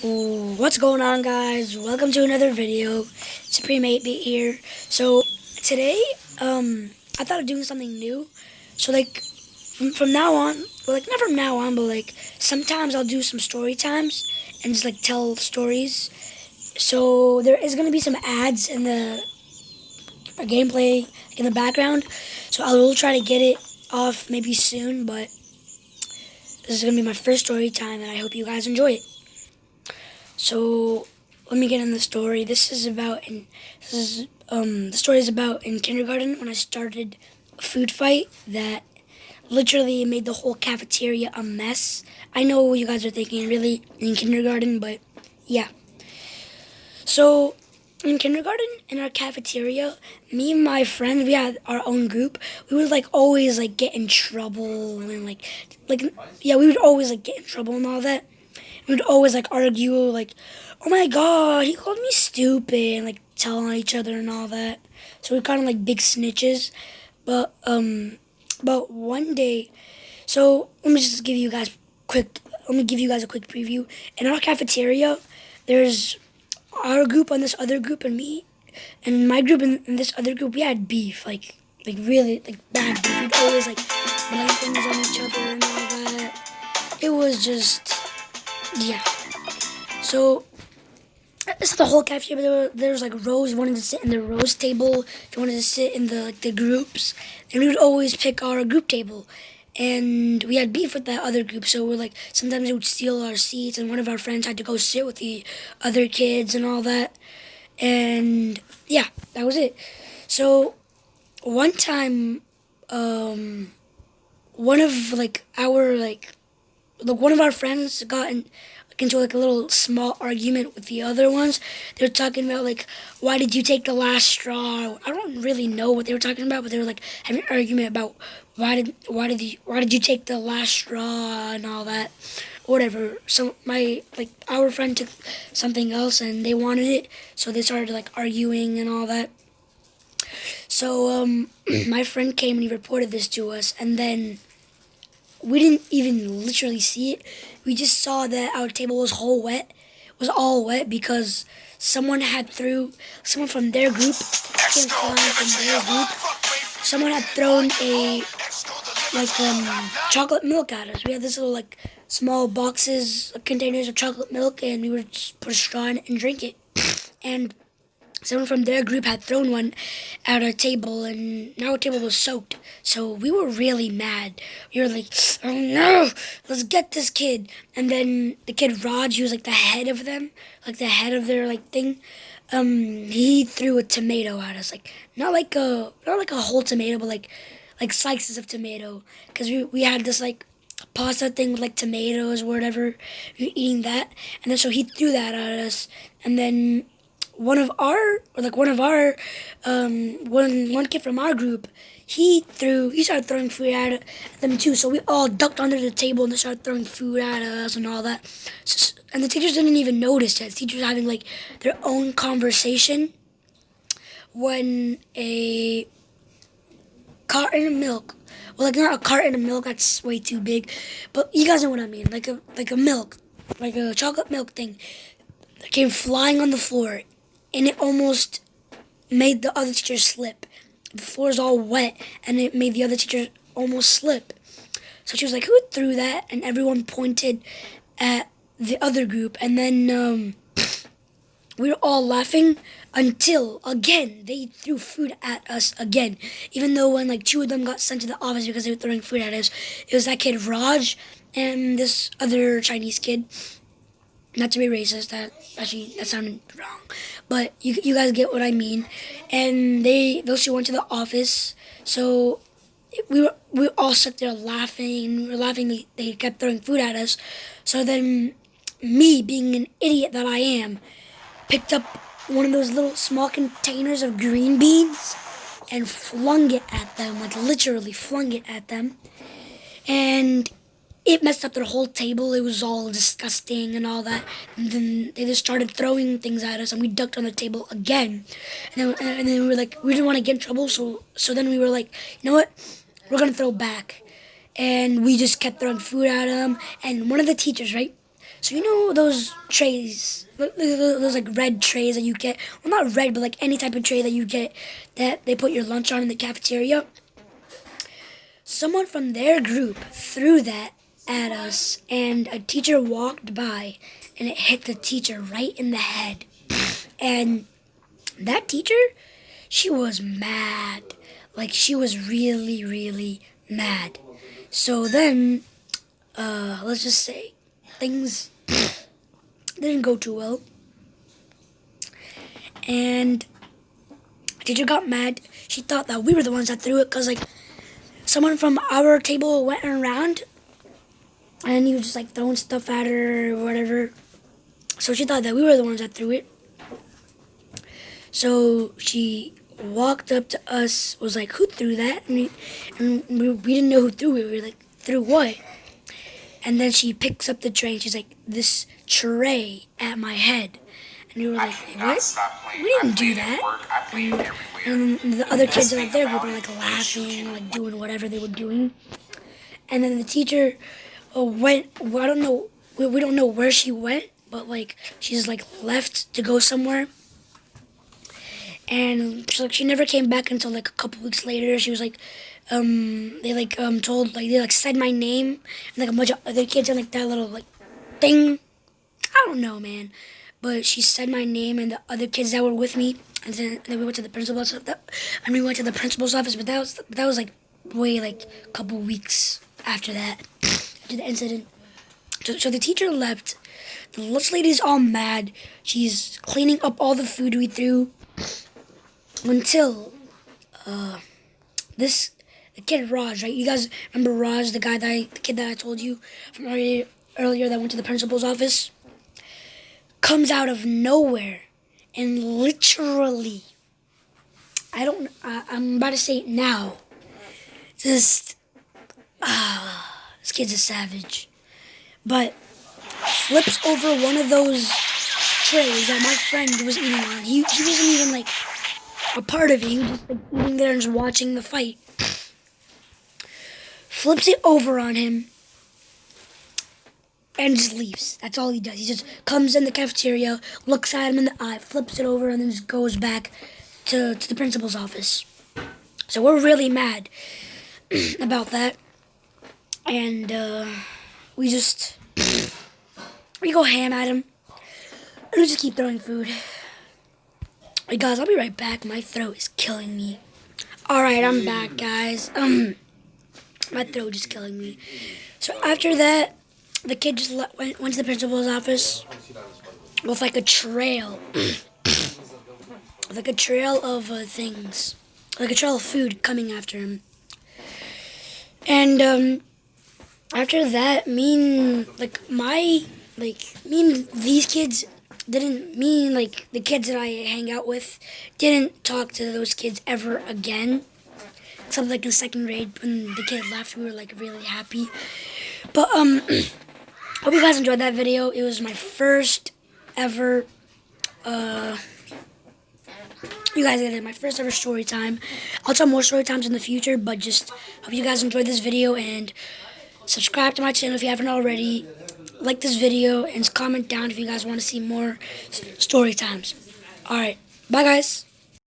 Ooh, what's going on, guys? Welcome to another video. Supreme 8-bit here. So today, I thought of doing something new. So from now on, well, not from now on, but sometimes I'll do some story times and just tell stories. So there is gonna be some ads in the gameplay in the background. So I will try to get it off maybe soon, but this is gonna be my first story time, and I hope you guys enjoy it. So let me get in the story. The story is about in kindergarten when I started a food fight that literally made the whole cafeteria a mess. I know what you guys are thinking, really, in kindergarten, but yeah. So in kindergarten, in our cafeteria, me and my friends, we had our own group. We would always get in trouble and yeah, we would always get in trouble and all that. We would always argue oh my god, he called me stupid, and tell on each other and all that. So we're kind of big snitches. But one day, so let me give you guys a quick preview. In our cafeteria, there's our group and this other group and me, and my group and this other group. We had beef, really bad beef. We'd always blame things on each other and all that. It was just, yeah. So it's the whole cafeteria. There was rows. You wanted to sit in the rows table. You wanted to sit in the groups, and we would always pick our group table. And we had beef with that other group, so we're sometimes they would steal our seats, and one of our friends had to go sit with the other kids and all that. And yeah, that was it. So one time, one of one of our friends got into a little small argument with the other ones. They were talking about why did you take the last straw? I don't really know what they were talking about, but they were having an argument about why did you take the last straw and all that, whatever. So our friend took something else and they wanted it, so they started arguing and all that. So my friend came and he reported this to us, and then we didn't even literally see it. We just saw that our table was all wet because someone from their group came flying from their group. Someone had thrown a chocolate milk at us. We had this little small boxes, containers of chocolate milk, and we would just put a straw in it and drink it. And someone from their group had thrown one at our table, and now our table was soaked. So we were really mad. We were oh no, let's get this kid. And then the kid Raj, he was the head of them, the head of their thing. He threw a tomato at us, not a whole tomato, but like slices of tomato, because we had this pasta thing with tomatoes or whatever. We were eating that, and then so he threw that at us, and then one kid from our group, he started throwing food at them too. So we all ducked under the table and they started throwing food at us and all that. And the teachers didn't even notice it. The teachers were having their own conversation when a carton of milk, not a carton of milk, that's way too big, but you guys know what I mean, like a milk, like a chocolate milk thing, that came flying on the floor, and it almost made the other teacher slip. The floor's all wet, and it made the other teacher almost slip. So she was like, who threw that? And everyone pointed at the other group, and then we were all laughing until, again, they threw food at us again. Even though when two of them got sent to the office because they were throwing food at us, it was that kid Raj and this other Chinese kid. Not to be racist, that sounded wrong, but you guys get what I mean. And those two went to the office, so we all sat there laughing. We were laughing. They kept throwing food at us. So then, me, being an idiot that I am, picked up one of those little small containers of green beans and flung it at them, literally flung it at them, and it messed up their whole table. It was all disgusting and all that. And then they just started throwing things at us, and we ducked on the table again. And then we were we didn't want to get in trouble, so then we were you know what? We're gonna throw back. And we just kept throwing food at them. And one of the teachers, right? So you know those trays, those like red trays that you get, well not red, but like any type of tray that you get that they put your lunch on in the cafeteria? Someone from their group threw that at us, and a teacher walked by, and it hit the teacher right in the head. And that teacher, she was mad. Like, she was really, really mad. So then, let's just say, things didn't go too well. And the teacher got mad. She thought that we were the ones that threw it, because, like, someone from our table went around, and he was just, like, throwing stuff at her or whatever. So she thought that we were the ones that threw it. So she walked up to us, was like, who threw that? And we didn't know who threw it. We were like, threw what? And then she picks up the tray, and she's like, this tray at my head. And we were like, what? We didn't do that. And the other kids in their group were like laughing, like doing whatever they were doing. And then the teacher went, well, I don't know, we don't know where she went, but like she's like left to go somewhere. And she never came back until like a couple weeks later. She was like, they said my name, and like a bunch of other kids on like that little like thing. I don't know, man. But she said my name and the other kids that were with me, and then we went to the principal's office. But that was like way like a couple weeks after that, after the incident. So the teacher left. The lunch lady's all mad. She's cleaning up all the food we threw until the kid Raj, right? You guys remember Raj, the kid that I told you from earlier that went to the principal's office? Comes out of nowhere and literally, I'm about to say it now. This kid's a savage. But flips over one of those trays that my friend was eating on. He wasn't even like a part of it. He was just like eating there and just watching the fight. Flips it over on him and just leaves. That's all he does. He just comes in the cafeteria, looks at him in the eye, flips it over, and then just goes back to the principal's office. So we're really mad about that. And we go ham at him. And we just keep throwing food. Hey guys, I'll be right back. My throat is killing me. Alright, I'm back, guys. My throat is killing me. So after that, the kid just went to the principal's office with like a trail. Like a trail of things. Like a trail of food coming after him. And after that, me and these kids the kids that I hang out with didn't talk to those kids ever again. Except like in second grade when the kid left, we were like really happy. But hope you guys enjoyed that video. It was my first ever you guys get it, my first ever story time. I'll tell more story times in the future, but just hope you guys enjoyed this video, and subscribe to my channel if you haven't already. Like this video and comment down if you guys want to see more story times. Alright, bye guys.